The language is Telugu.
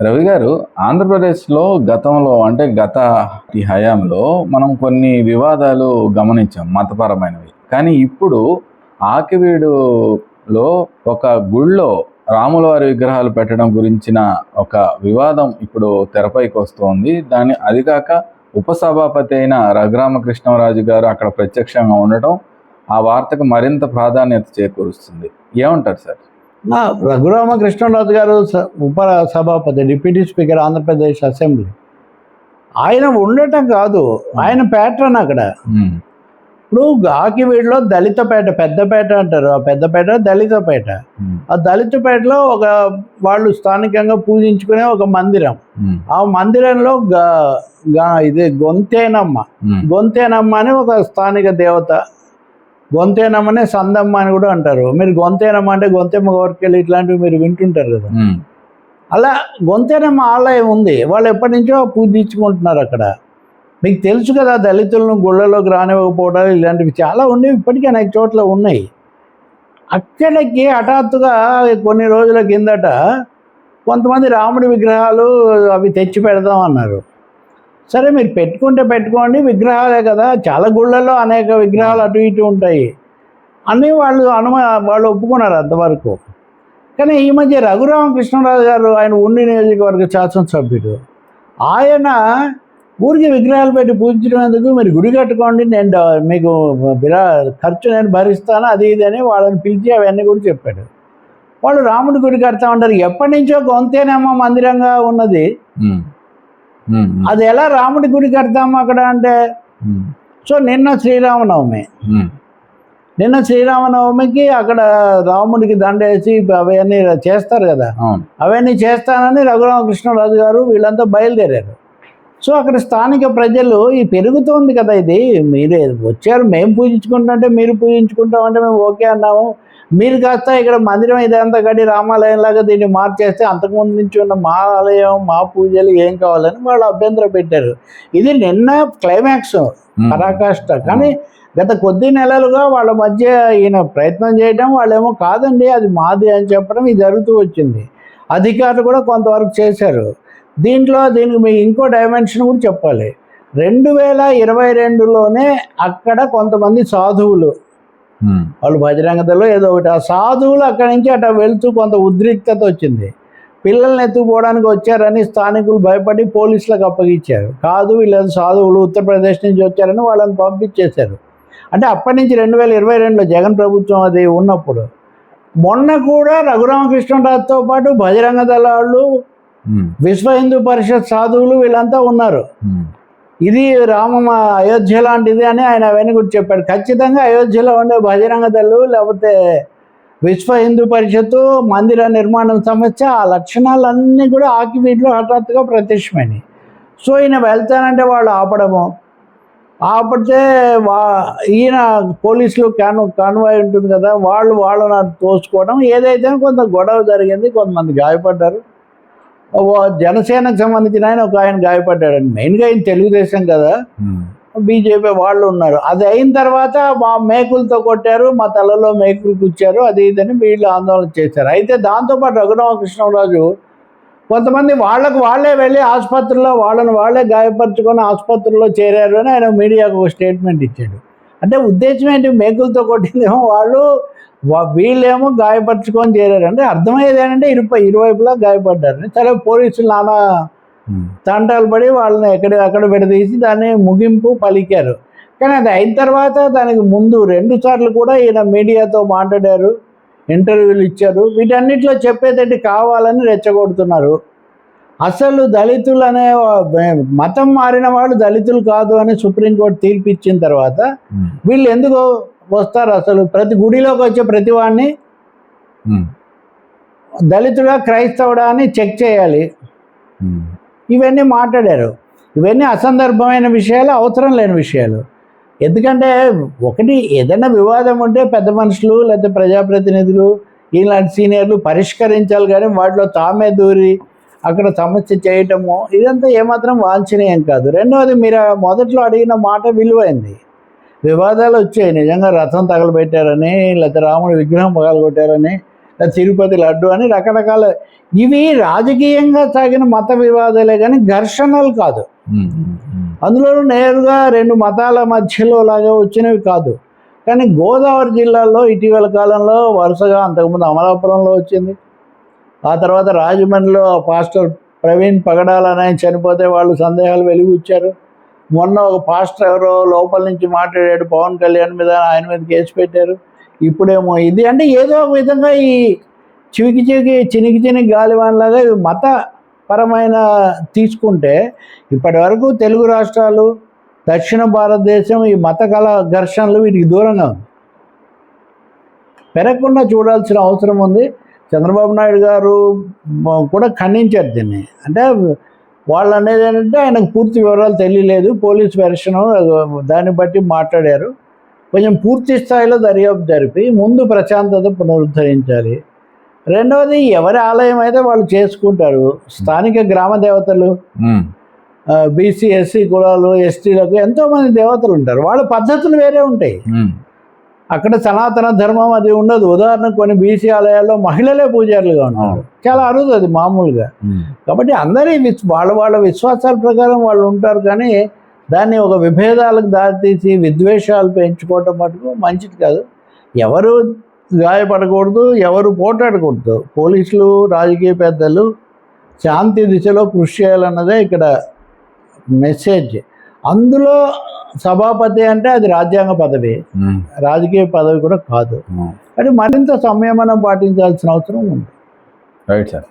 రవి గారు, ఆంధ్రప్రదేశ్‌లో గతంలో అంటే గత ఈ హయాంలో మనం కొన్ని వివాదాలు గమనించాం మతపరమైనవి. కానీ ఇప్పుడు ఆకివీడులో ఒక గుడిలో రాముల వారి విగ్రహాలు పెట్టడం గురించిన ఒక వివాదం ఇప్పుడు తెరపైకొస్తోంది. అది కాక ఉపసభాపతి అయిన రఘురామకృష్ణంరాజు గారు అక్కడ ప్రత్యక్షంగా ఉండటం ఆ వార్తకు మరింత ప్రాధాన్యత చేకూరుస్తుంది. ఏమంటారు సార్? రఘురామకృష్ణరాజు గారు ఉప సభాపతి, డిప్యూటీ స్పీకర్ ఆంధ్రప్రదేశ్ అసెంబ్లీ. ఆయన ఉండటం కాదు, ఆయన ప్యాట్రన్ అక్కడ. ఇప్పుడు ఆకివీడులో దళితపేట, పెద్దపేట అంటారు, ఆ పెద్దపేట దళితపేట. ఆ దళితపేటలో ఒక వాళ్ళు స్థానికంగా పూజించుకునే ఒక మందిరం. ఆ మందిరంలో ఇది గొంతేనమ్మ అని ఒక స్థానిక దేవత. గొంతేనమ్మనే సందమ్మ అని కూడా అంటారు. మీరు గొంతేనమ్మ అంటే గొంతెమ్మ కోరికెళ్ళి ఇట్లాంటివి మీరు వింటుంటారు కదా. అలా గొంతేనమ్మ ఆలయం ఉంది, వాళ్ళు ఎప్పటి నుంచో పూజించుకుంటున్నారు అక్కడ. మీకు తెలుసు కదా, దళితులను గుళ్ళలోకి రానివ్వకపోవడాలు ఇలాంటివి చాలా ఉండేవి, ఇప్పటికీ అనేక చోట్ల ఉన్నాయి. అక్కడికి హఠాత్తుగా కొన్ని రోజుల కిందట కొంతమంది రాముడి విగ్రహాలు అవి తెచ్చి పెడదాం అన్నారు. సరే, మీరు పెట్టుకుంటే పెట్టుకోండి, విగ్రహాలే కదా, చాలా గుళ్ళల్లో అనేక విగ్రహాలు అటు ఇటు ఉంటాయి అని వాళ్ళు ఒప్పుకున్నారు అంతవరకు. కానీ ఈ మధ్య రఘురామకృష్ణరాజు గారు, ఆయన ఉండి నియోజకవర్గ శాసనసభ్యుడు, ఆయన ఊరికి విగ్రహాలు పెట్టి పూజించడం ఎందుకు, మీరు గుడి కట్టుకోండి, నేను మీకు ఖర్చు నేను భరిస్తాను, అది ఇది అని వాళ్ళని పిలిచి అవన్నీ కూడా చెప్పాడు. వాళ్ళు రాముడి గుడి కడతా ఉంటారు. ఎప్పటి నుంచో గొంతేనమ్మ మందిరంగా ఉన్నది, అది ఎలా రాముడి గుడి కడతాము అక్కడ అంటే. సో నిన్న శ్రీరామనవమికి అక్కడ రాముడికి దండేసి అవన్నీ చేస్తారు కదా, అవన్నీ చేస్తానని రఘురామకృష్ణరాజు గారు వీళ్ళంతా బయలుదేరారు. సో అక్కడ స్థానిక ప్రజలు, ఈ పెరుగుతోంది కదా, ఇది మీరే వచ్చారు, మేము పూజించుకుంటుంటే మీరు పూజించుకుంటామంటే మేము ఓకే అన్నాము, మీరు కాస్త ఇక్కడ మందిరం ఇదంతా కట్టి రామాలయంలాగా దీన్ని మార్చేస్తే అంతకుముందు నుంచి ఉన్న మా ఆలయం మా పూజలు ఏం కావాలని వాళ్ళు అభ్యంతరం పెట్టారు. ఇది నిన్న క్లైమాక్స్ పరాకాష్ట. కానీ గత కొద్ది నెలలుగా వాళ్ళ మధ్య ఈయన ప్రయత్నం చేయడం, వాళ్ళేమో కాదండి అది మాది అని చెప్పడం ఇది జరుగుతూ వచ్చింది. అధికారులు కూడా కొంతవరకు చేశారు. దీనికి మీకు ఇంకో డైమెన్షన్ కూడా చెప్పాలి. 2022లోనే అక్కడ కొంతమంది సాధువులు, వాళ్ళు బజరంగ దళం ఏదో ఒకటి, ఆ సాధువులు అక్కడి నుంచి అట్లా వెళ్తూ కొంత ఉద్రిక్తత వచ్చింది. పిల్లల్ని ఎత్తుకుపోవడానికి వచ్చారని స్థానికులు భయపడి పోలీసులకు అప్పగించారు. కాదు, వీళ్ళు సాధువులు ఉత్తరప్రదేశ్ నుంచి వచ్చారని వాళ్ళని పంపించేశారు. అంటే అప్పటి నుంచి 2022లో జగన్ ప్రభుత్వం అది ఉన్నప్పుడు. మొన్న కూడా రఘురామకృష్ణరాజుతో పాటు బజరంగ దళాలు, విశ్వ హిందూ పరిషత్ సాధువులు వీళ్ళంతా ఉన్నారు. ఇది అయోధ్య లాంటిది అని ఆయన అవన్నీ కూడా చెప్పాడు. ఖచ్చితంగా అయోధ్యలో ఉండే బజరంగ దళాలు లేకపోతే విశ్వ హిందూ పరిషత్తు మందిర నిర్మాణం సమస్య, ఆ లక్షణాలన్నీ కూడా ఆకివీడులో హఠాత్తుగా ప్రత్యక్షమైనవి. సో ఈయన వెళ్తానంటే వాళ్ళు ఆపితే ఈయన పోలీసులు కాన్వాయ్ ఉంటుంది కదా, వాళ్ళని తోసుకోవడం, ఏదైతే కొంత గొడవ జరిగింది, కొంతమంది గాయపడ్డారు. జనసేనకు సంబంధించిన ఆయన గాయపడ్డాడండి. మెయిన్గా ఆయన తెలుగుదేశం కదా, బీజేపీ వాళ్ళు ఉన్నారు. అది అయిన తర్వాత మా మేకులతో కొట్టారు, మా తలలో మేకులు కూర్చారు, అది ఇదని వీళ్ళు ఆందోళన చేశారు. అయితే దాంతోపాటు రఘురామకృష్ణరాజు కొంతమంది వాళ్ళే వెళ్ళి ఆసుపత్రిలో వాళ్ళే గాయపరుచుకొని ఆసుపత్రిలో చేరారు అని ఆయన మీడియాకు ఒక స్టేట్మెంట్ ఇచ్చాడు. అంటే ఉద్దేశం ఏంటి, మేకులతో కొట్టిందేమో వీళ్ళేమో గాయపరుచుకొని చేరారు. అంటే అర్థమయ్యేది ఏంటంటే ఇరువైపులా గాయపడ్డారు. సరే, పోలీసులు నానా తంటాలు పడి వాళ్ళని అక్కడ విడదీసి దాన్ని ముగింపు పలికారు. కానీ అది అయిన తర్వాత దానికి ముందు 2 సార్లు కూడా ఈయన మీడియాతో మాట్లాడారు, ఇంటర్వ్యూలు ఇచ్చారు. వీటన్నిటిలో చెప్పేదంటే కావాలని రెచ్చగొడుతున్నారు. అసలు దళితులు అనే మతం మారిన వాళ్ళు దళితులు కాదు అని సుప్రీంకోర్టు తీర్పు ఇచ్చిన తర్వాత వీళ్ళు ఎందుకు వస్తారు? అసలు ప్రతి గుడిలోకి వచ్చే ప్రతి వాడిని దళితుడా క్రైస్తవుడా అని చెక్ చేయాలి. ఇవన్నీ మాట్లాడారు. ఇవన్నీ అసందర్భమైన విషయాలు, అవసరం లేని విషయాలు. ఎందుకంటే ఒకటి, ఏదైనా వివాదం ఉంటే పెద్ద మనుషులు లేకపోతే ప్రజాప్రతినిధులు ఇలాంటి సీనియర్లు పరిష్కరించాలి, కానీ వాటిలో తామే దూరి అక్కడ సమస్య చేయటము ఇదంతా ఏమాత్రం వాంఛనీయం కాదు. రెండవది, మీరు మొదట్లో అడిగిన మాట విలువైంది. వివాదాలు వచ్చాయి నిజంగా, రథం తగలబెట్టారని లేకపోతే రాముడి విగ్రహం పగలగొట్టారని తిరుపతి లడ్డు అని రకరకాల ఇవి రాజకీయంగా సాగిన మత వివాదాలే కానీ ఘర్షణలు కాదు. అందులో నేరుగా రెండు మతాల మధ్యలో లాగా వచ్చినవి కాదు. కానీ గోదావరి జిల్లాలో ఇటీవల కాలంలో వరుసగా అంతకుముందు అమలాపురంలో వచ్చింది, ఆ తర్వాత రాజమండ్రిలో పాస్టర్ ప్రవీణ్ పగడాల అని ఆయన చనిపోతే వాళ్ళు సందేహాలు వెలుగుచ్చారు. మొన్న ఒక పాస్టర్ ఎవరో లోపల నుంచి మాట్లాడాడు పవన్ కళ్యాణ్ మీద, ఆయన మీద కేసు పెట్టారు. ఇప్పుడేమో ఇది అంటే ఏదో ఒక విధంగా ఈ చినికి గాలివాన్లాగా ఇవి మతపరమైన తీసుకుంటే ఇప్పటి వరకు తెలుగు రాష్ట్రాలు, దక్షిణ భారతదేశం ఈ మత కళ ఘర్షణలు వీటికి దూరంగా ఉంది. పెరగకుండా చూడాల్సిన అవసరం ఉంది. చంద్రబాబు నాయుడు గారు కూడా ఖండించారు దీన్ని. అంటే వాళ్ళు అనేది ఏంటంటే ఆయనకు పూర్తి వివరాలు తెలియలేదు, పోలీస్ వెర్షన్ దాన్ని బట్టి మాట్లాడారు. కొంచెం పూర్తి స్థాయిలో దర్యాప్తు జరిపి ముందు ప్రశాంతత పునరుద్ధరించాలి. రెండవది ఎవరి ఆలయం అయితే వాళ్ళు చేసుకుంటారు. స్థానిక గ్రామ దేవతలు, బీసీ ఎస్సీ కులాలు ఎస్టీలకు ఎంతోమంది దేవతలు ఉంటారు, వాళ్ళ పద్ధతులు వేరే ఉంటాయి. అక్కడ సనాతన ధర్మం అది ఉండదు. ఉదాహరణకు కొన్ని బీసీ ఆలయాల్లో మహిళలే పూజారులుగా ఉంటారు, చాలా అరుదు అది మామూలుగా. కాబట్టి అందరి వాళ్ళ విశ్వాసాల ప్రకారం వాళ్ళు ఉంటారు. కానీ దాన్ని ఒక విభేదాలకు దారితీసి విద్వేషాలు పెంచుకోవటం మటుకు మంచిది కాదు. ఎవరు గాయపడకూడదు, ఎవరు పోటాడకూడదు. పోలీసులు, రాజకీయ పెద్దలు శాంతి దిశలో కృషి చేయాలన్నదే ఇక్కడ మెసేజ్. అందులో సభాపతి అంటే అది రాజ్యాంగ పదవి, రాజకీయ పదవి కూడా కాదు. కానీ మరింత సంయమనం పాటించాల్సిన అవసరం ఉంది. Right sir.